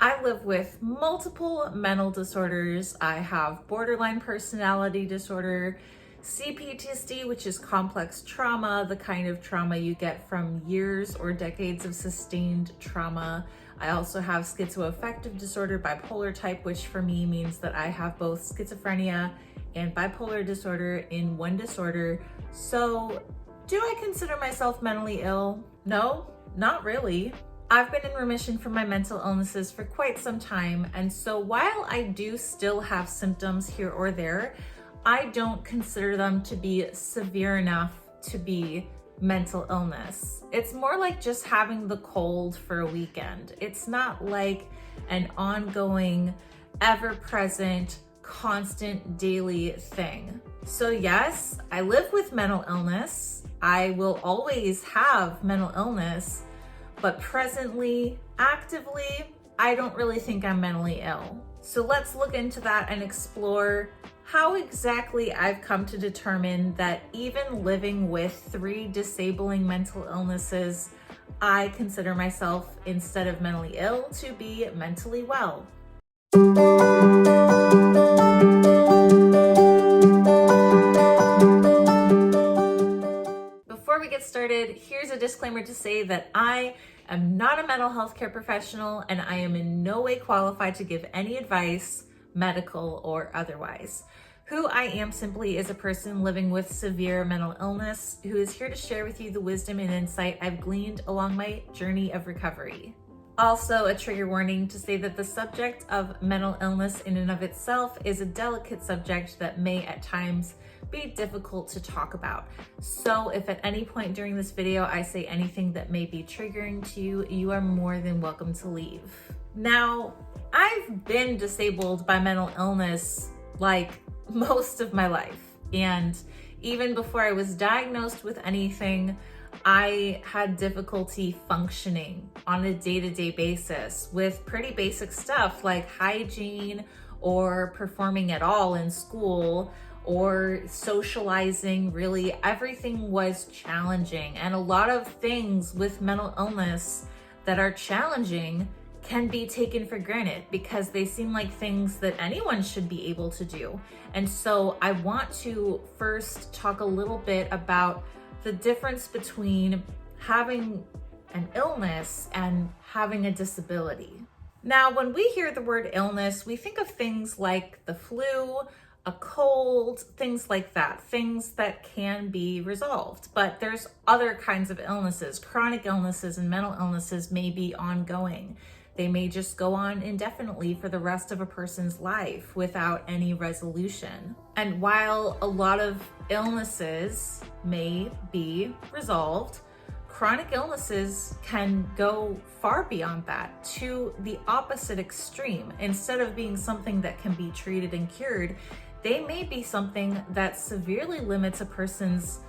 I live with multiple mental disorders. I have borderline personality disorder, CPTSD, which is complex trauma, the kind of trauma you get from years or decades of sustained trauma. I also have schizoaffective disorder, bipolar type, which for me means that I have both schizophrenia and bipolar disorder in one disorder. So do I consider myself mentally ill? No, not really. I've been in remission from my mental illnesses for quite some time, and so while I do still have symptoms here or there, I don't consider them to be severe enough to be mental illness. It's more like just having the cold for a weekend. It's not like an ongoing, ever-present, constant daily thing. So yes, I live with mental illness. I will always have mental illness, but presently, actively, I don't really think I'm mentally ill. So let's look into that and explore how exactly I've come to determine that even living with 3 disabling mental illnesses, I consider myself, instead of mentally ill, to be mentally well. Before we get started, here's a disclaimer to say that I am not a mental health care professional and I am in no way qualified to give any advice, medical or otherwise. Who I am simply is a person living with severe mental illness who is here to share with you the wisdom and insight I've gleaned along my journey of recovery. Also, a trigger warning to say that the subject of mental illness in and of itself is a delicate subject that may at times be difficult to talk about. So if at any point during this video I say anything that may be triggering to you, you are more than welcome to leave. Now, I've been disabled by mental illness like most of my life. And even before I was diagnosed with anything, I had difficulty functioning on a day-to-day basis with pretty basic stuff like hygiene or performing at all in school or socializing. Really, everything was challenging. And a lot of things with mental illness that are challenging can be taken for granted because they seem like things that anyone should be able to do. And so I want to first talk a little bit about the difference between having an illness and having a disability. Now, when we hear the word illness, we think of things like the flu, a cold, things like that, things that can be resolved. But there's other kinds of illnesses. Chronic illnesses and mental illnesses may be ongoing. They may just go on indefinitely for the rest of a person's life without any resolution. And while a lot of illnesses may be resolved, chronic illnesses can go far beyond that to the opposite extreme. Instead of being something that can be treated and cured, they may be something that severely limits a person's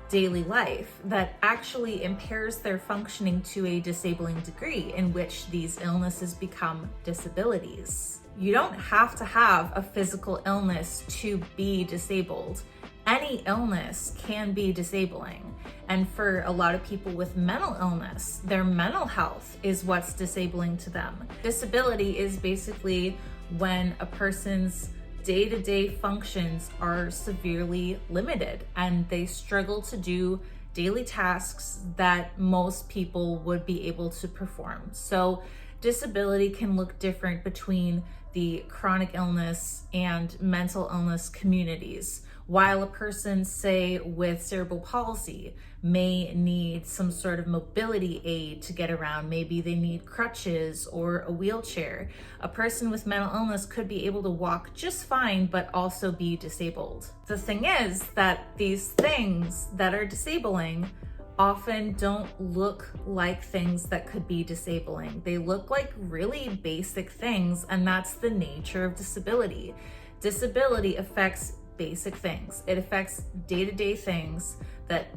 daily life, that actually impairs their functioning to a disabling degree, in which these illnesses become disabilities. You don't have to have a physical illness to be disabled. Any illness can be disabling. And for a lot of people with mental illness, their mental health is what's disabling to them. Disability is basically when a person's day-to-day functions are severely limited and they struggle to do daily tasks that most people would be able to perform. So disability can look different between the chronic illness and mental illness communities. While a person, say, with cerebral palsy may need some sort of mobility aid to get around, maybe they need crutches or a wheelchair, a person with mental illness could be able to walk just fine, but also be disabled. The thing is that these things that are disabling often don't look like things that could be disabling. They look like really basic things, and that's the nature of disability. Disability affects basic things. It affects day-to-day things that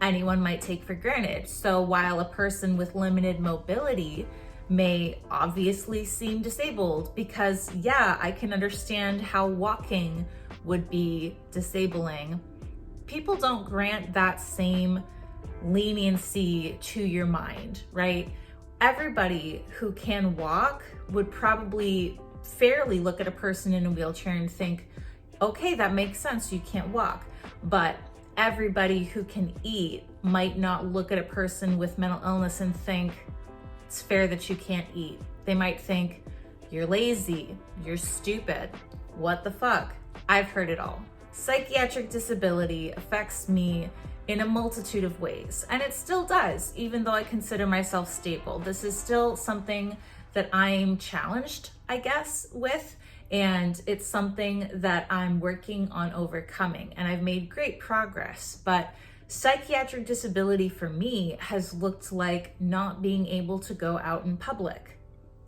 anyone might take for granted. So while a person with limited mobility may obviously seem disabled, because yeah, I can understand how walking would be disabling, people don't grant that same leniency to your mind, right? everybody who can walk would probably fairly look at a person in a wheelchair and think, okay, that makes sense, you can't walk. But everybody who can eat might not look at a person with mental illness and think it's fair that you can't eat. They might think you're lazy, you're stupid, what the fuck? I've heard it all. Psychiatric disability affects me in a multitude of ways, and it still does, even though I consider myself stable. This is still something that I'm challenged, I guess, with, and it's something that I'm working on overcoming, and I've made great progress. But psychiatric disability for me has looked like not being able to go out in public.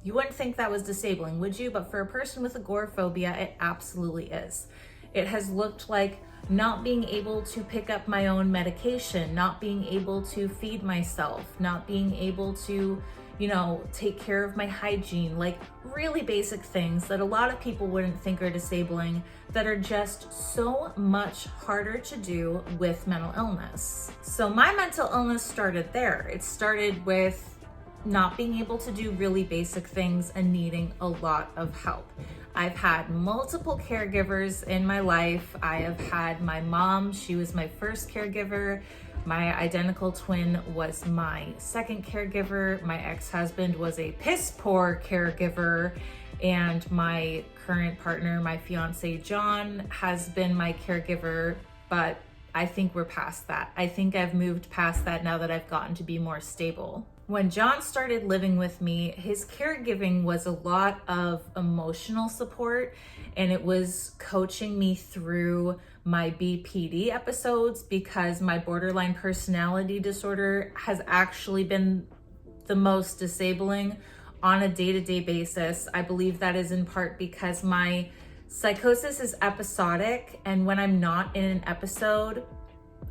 You wouldn't think that was disabling, would you? But for a person with agoraphobia, it absolutely is. It has looked like not being able to pick up my own medication, not being able to feed myself, not being able to, take care of my hygiene, like really basic things that a lot of people wouldn't think are disabling, that are just so much harder to do with mental illness. So my mental illness started there. It started with not being able to do really basic things and needing a lot of help. I've had multiple caregivers in my life. I have had my mom, she was my first caregiver. My identical twin was my second caregiver. My ex-husband was a piss poor caregiver. And my current partner, my fiance, John, has been my caregiver, but I think we're past that. I think I've moved past that now that I've gotten to be more stable. When John started living with me, his caregiving was a lot of emotional support, and it was coaching me through my BPD episodes, because my borderline personality disorder has actually been the most disabling on a day-to-day basis. I believe that is in part because my psychosis is episodic, and when I'm not in an episode,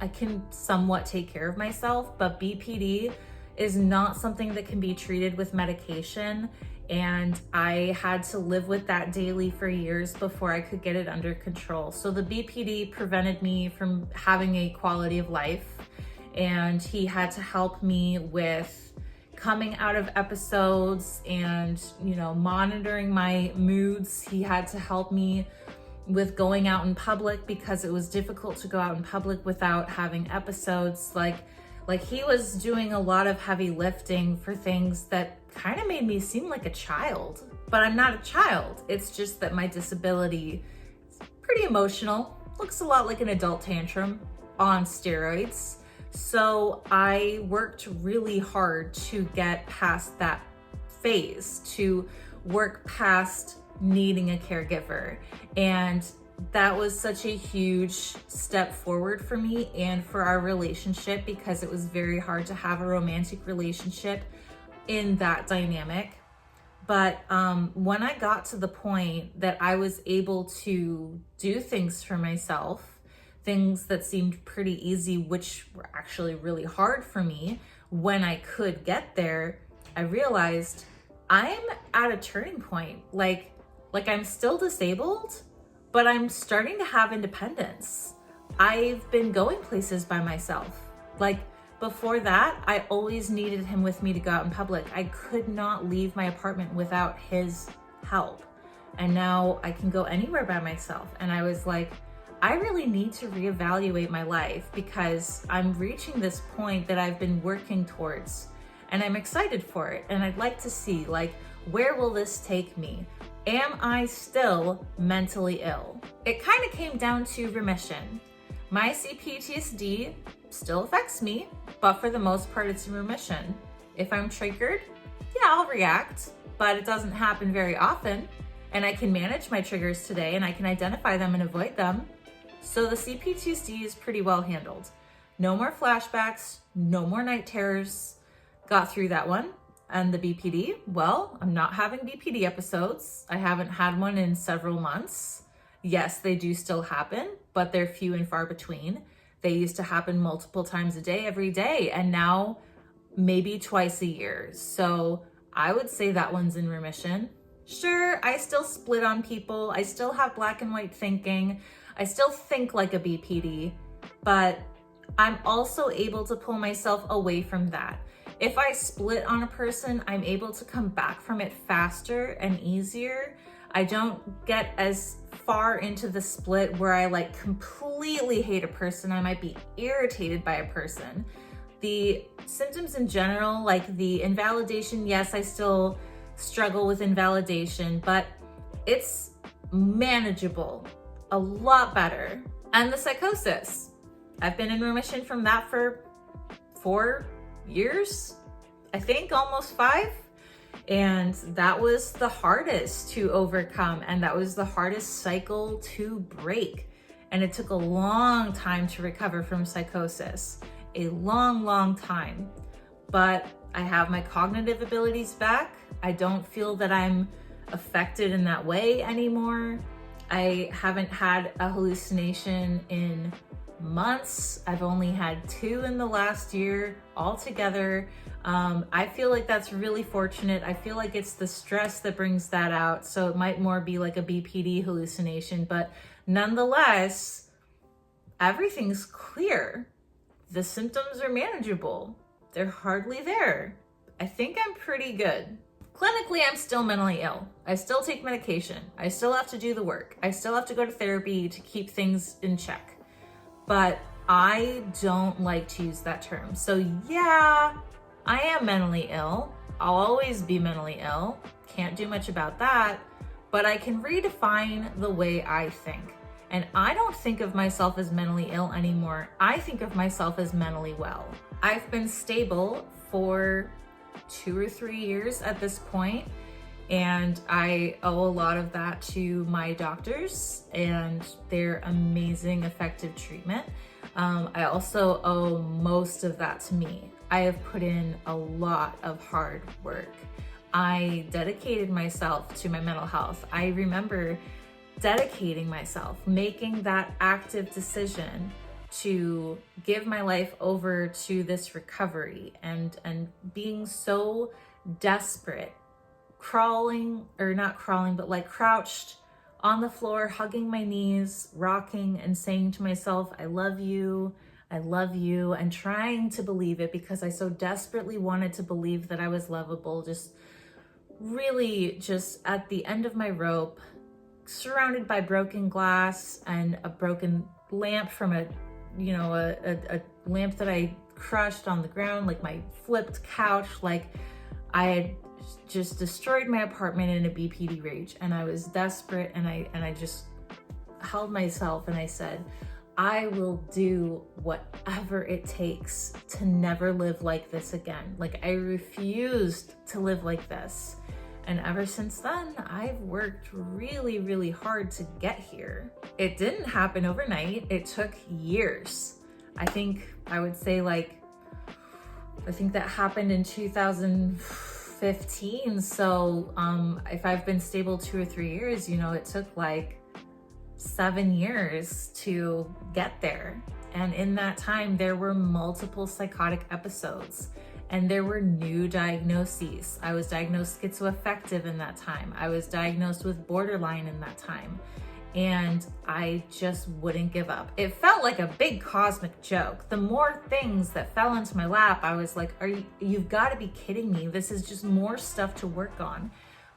I can somewhat take care of myself, but BPD is not something that can be treated with medication, and I had to live with that daily for years before I could get it under control. So the BPD prevented me from having a quality of life, and he had to help me with coming out of episodes and, monitoring my moods. He had to help me with going out in public, because it was difficult to go out in public without having episodes. Like he was doing a lot of heavy lifting for things that kind of made me seem like a child, but I'm not a child. It's just that my disability is pretty emotional, looks a lot like an adult tantrum on steroids. So I worked really hard to get past that phase, to work past needing a caregiver. And that was such a huge step forward for me and for our relationship, because it was very hard to have a romantic relationship in that dynamic. But when I got to the point that I was able to do things for myself, things that seemed pretty easy, which were actually really hard for me, when I could get there, I realized I'm at a turning point. Like I'm still disabled, but I'm starting to have independence. I've been going places by myself. Like before that, I always needed him with me to go out in public. I could not leave my apartment without his help. And now I can go anywhere by myself. And I was like, I really need to reevaluate my life, because I'm reaching this point that I've been working towards, and I'm excited for it. And I'd like to see, where will this take me? Am I still mentally ill? It kind of came down to remission. My CPTSD still affects me, but for the most part, it's in remission. If I'm triggered, yeah, I'll react, but it doesn't happen very often. And I can manage my triggers today, and I can identify them and avoid them. So the CPTSD is pretty well handled. No more flashbacks, no more night terrors. Got through that one. And the BPD, well, I'm not having BPD episodes. I haven't had one in several months. Yes, they do still happen, but they're few and far between. They used to happen multiple times a day, every day, and now maybe twice a year. So I would say that one's in remission. Sure, I still split on people. I still have black and white thinking. I still think like a BPD, but I'm also able to pull myself away from that If I split on a person, I'm able to come back from it faster and easier. I don't get as far into the split where I like completely hate a person. I might be irritated by a person. The symptoms in general, like the invalidation, yes, I still struggle with invalidation, but it's manageable, a lot better. And the psychosis, I've been in remission from that for 4 years, I think, almost 5. And that was the hardest to overcome, and that was the hardest cycle to break. And it took a long time to recover from psychosis, a long time. But I have my cognitive abilities back. I don't feel that I'm affected in that way anymore. I haven't had a hallucination in months. I've only had 2 in the last year altogether. I feel like that's really fortunate. I feel like it's the stress that brings that out. So it might more be like a BPD hallucination, but nonetheless, everything's clear. The symptoms are manageable. They're hardly there. I think I'm pretty good. Clinically, I'm still mentally ill. I still take medication. I still have to do the work. I still have to go to therapy to keep things in check. But I don't like to use that term. So yeah, I am mentally ill. I'll always be mentally ill. Can't do much about that. But I can redefine the way I think. And I don't think of myself as mentally ill anymore. I think of myself as mentally well. I've been stable for 2 or 3 years at this point, and I owe a lot of that to my doctors and their amazing effective treatment. I also owe most of that to me. I have put in a lot of hard work. I dedicated myself to my mental health. I remember dedicating myself, making that active decision to give my life over to this recovery, and being so desperate, crouched on the floor, hugging my knees, rocking and saying to myself, I love you, and trying to believe it because I so desperately wanted to believe that I was lovable, just really just at the end of my rope, surrounded by broken glass and a broken lamp from a lamp that I crushed on the ground, like my flipped couch. Like I had just destroyed my apartment in a BPD rage, and I was desperate, and I just held myself and I said, I will do whatever it takes to never live like this again. Like I refused to live like this. And ever since then, I've worked really hard to get here. It didn't happen overnight. It took years. I think that happened in 2015. So if I've been stable 2 or 3 years, it took like 7 years to get there. And in that time, there were multiple psychotic episodes. And there were new diagnoses. I was diagnosed schizoaffective in that time. I was diagnosed with borderline in that time. And I just wouldn't give up. It felt like a big cosmic joke. The more things that fell into my lap, I was like, you've got to be kidding me. This is just more stuff to work on.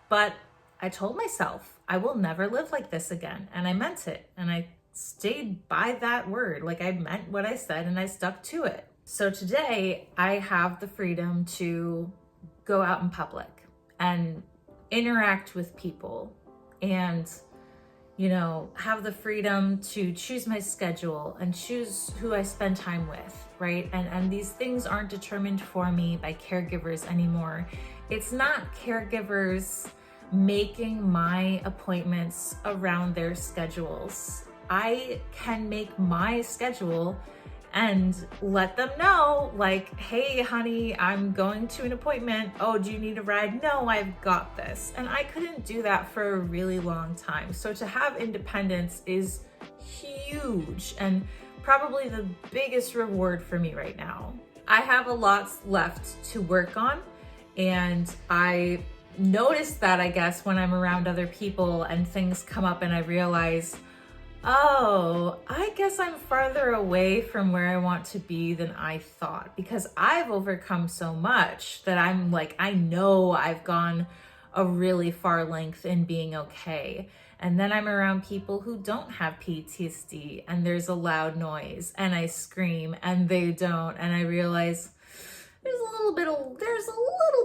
But I told myself, I will never live like this again. And I meant it. And I stayed by that word. Like I meant what I said and I stuck to it. So today I have the freedom to go out in public and interact with people and, have the freedom to choose my schedule and choose who I spend time with, right? And these things aren't determined for me by caregivers anymore. It's not caregivers making my appointments around their schedules. I can make my schedule and let them know, like, hey, honey, I'm going to an appointment. Oh, do you need a ride? No, I've got this. And I couldn't do that for a really long time. So to have independence is huge and probably the biggest reward for me right now. I have a lot left to work on, and I notice that, I guess, when I'm around other people and things come up and I realize, Oh, I guess I'm farther away from where I want to be than I thought, because I've overcome so much that I'm like, I know I've gone a really far length in being okay. And then I'm around people who don't have PTSD and there's a loud noise and I scream and they don't. And I realize there's a little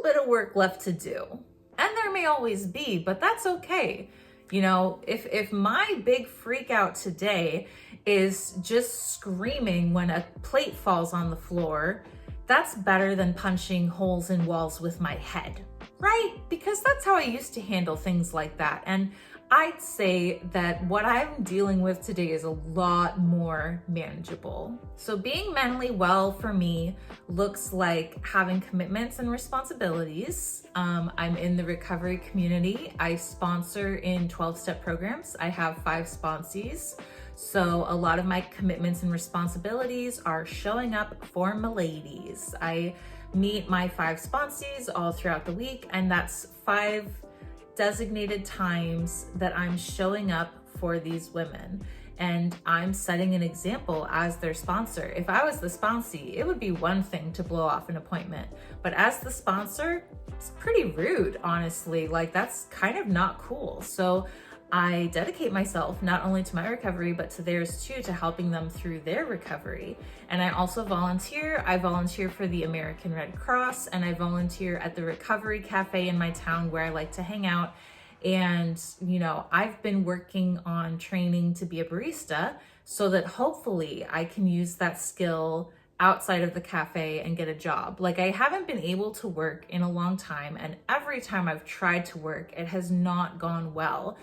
bit of work left to do. And there may always be, but that's okay. You know, if my big freak out today is just screaming when a plate falls on the floor, that's better than punching holes in walls with my head, right? Because that's how I used to handle things like that. And I'd say that what I'm dealing with today is a lot more manageable. So being mentally well for me looks like having commitments and responsibilities. I'm in the recovery community. I sponsor in 12-step programs. I have 5 sponsees. So a lot of my commitments and responsibilities are showing up for my ladies. I meet my 5 sponsees all throughout the week, and that's 5 designated times that I'm showing up for these women, and I'm setting an example as their sponsor. If I was the sponsee, it would be one thing to blow off an appointment, but as the sponsor, it's pretty rude, honestly. Like, that's kind of not cool. So I dedicate myself not only to my recovery, but to theirs too, to helping them through their recovery. And I also volunteer. I volunteer for the American Red Cross, and I volunteer at the Recovery Cafe in my town where I like to hang out. And, you know, I've been working on training to be a barista so that hopefully I can use that skill outside of the cafe and get a job. Like, I haven't been able to work in a long time, and every time I've tried to work, it has not gone well.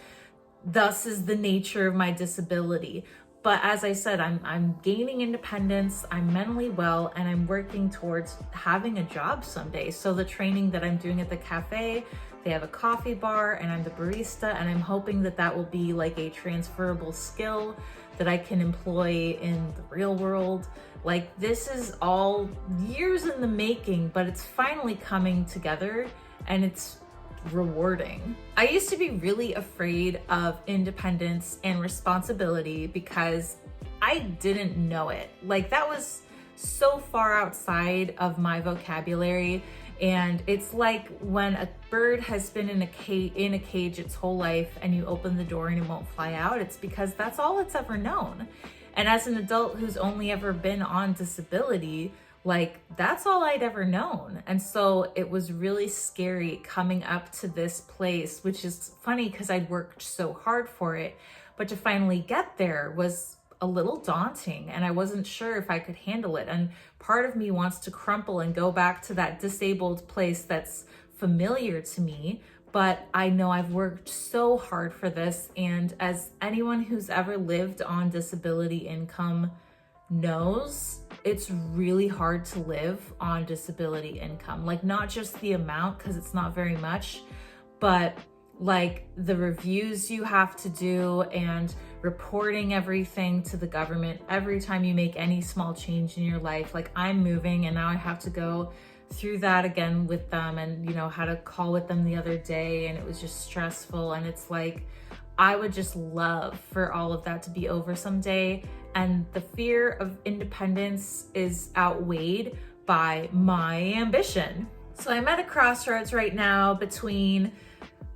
Thus is the nature of my disability. But as I said, I'm gaining independence, I'm mentally well, and I'm working towards having a job someday. So the training that I'm doing at the cafe, they have a coffee bar and I'm the barista, and I'm hoping that that will be like a transferable skill that I can employ in the real world. Like, this is all years in the making, but it's finally coming together, and it's rewarding. I used to be really afraid of independence and responsibility because I didn't know it. Like, that was so far outside of my vocabulary. And it's like when a bird has been in a cage its whole life and you open the door and it won't fly out. It's because that's all it's ever known. And as an adult who's only ever been on disability, like, that's all I'd ever known. And so it was really scary coming up to this place, which is funny because I'd worked so hard for it, but to finally get there was a little daunting, and I wasn't sure if I could handle it. And part of me wants to crumple and go back to that disabled place that's familiar to me, but I know I've worked so hard for this. And as anyone who's ever lived on disability income knows, it's really hard to live on disability income. Like, not just the amount, because it's not very much, but like the reviews you have to do and reporting everything to the government every time you make any small change in your life. Like, I'm moving and now I have to go through that again with them, and you know, had a call with them the other day and it was just stressful. And it's like, I would just love for all of that to be over someday. And the fear of independence is outweighed by my ambition. So I'm at a crossroads right now between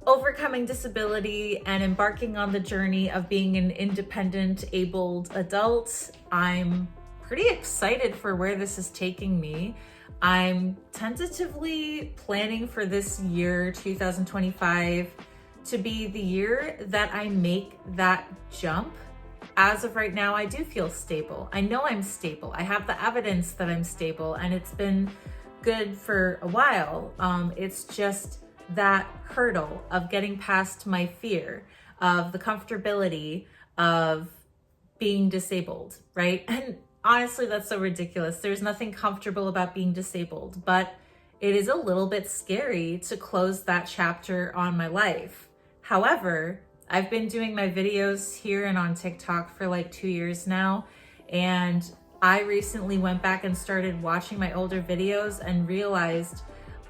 overcoming disability and embarking on the journey of being an independent, abled adult. I'm pretty excited for where this is taking me. I'm tentatively planning for this year, 2025, to be the year that I make that jump. As of right now, I do feel stable. I know I'm stable. I have the evidence that I'm stable, and it's been good for a while. It's just that hurdle of getting past my fear of the comfortability of being disabled, right? And honestly, that's so ridiculous. There's nothing comfortable about being disabled, but it is a little bit scary to close that chapter on my life. However, I've been doing my videos here and on TikTok for like 2 years now, and I recently went back and started watching my older videos and realized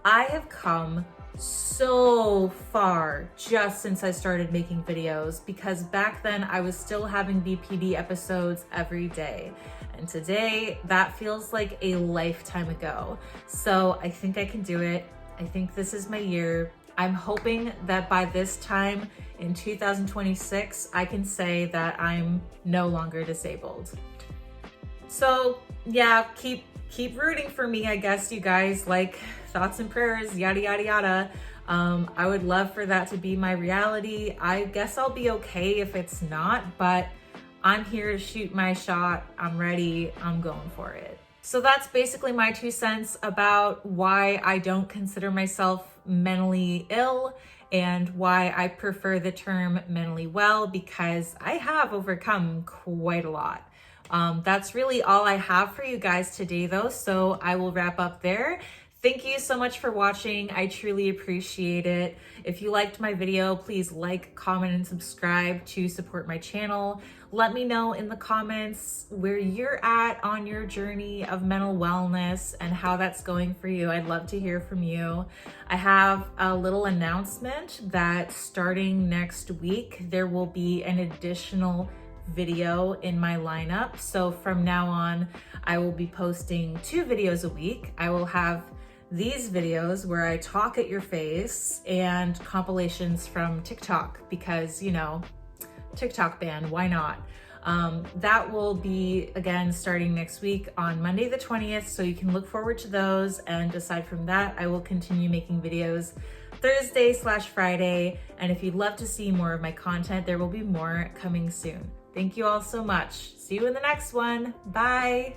I have come so far just since I started making videos, because back then I was still having BPD episodes every day. And today that feels like a lifetime ago. So I think I can do it. I think this is my year. I'm hoping that by this time in 2026, I can say that I'm no longer disabled. So yeah, keep rooting for me, I guess, you guys. Like, thoughts and prayers, yada, yada, yada. I would love for that to be my reality. I guess I'll be okay if it's not, but I'm here to shoot my shot. I'm ready. I'm going for it. So that's basically my 2 cents about why I don't consider myself mentally ill and why I prefer the term mentally well, because I have overcome quite a lot. That's really all I have for you guys today though, so I will wrap up there. Thank you so much for watching. I truly appreciate it. If you liked my video, please like, comment, and subscribe to support my channel. Let me know in the comments where you're at on your journey of mental wellness and how that's going for you. I'd love to hear from you. I have a little announcement that starting next week, there will be an additional video in my lineup. So from now on, I will be posting 2 videos a week. I will have these videos where I talk at your face and compilations from TikTok, because, you know, TikTok ban, why not? That will be, again, starting next week on Monday the 20th, so you can look forward to those. And aside from that, I will continue making videos Thursday/Friday. And if you'd love to see more of my content, there will be more coming soon. Thank you all so much. See you in the next one. Bye.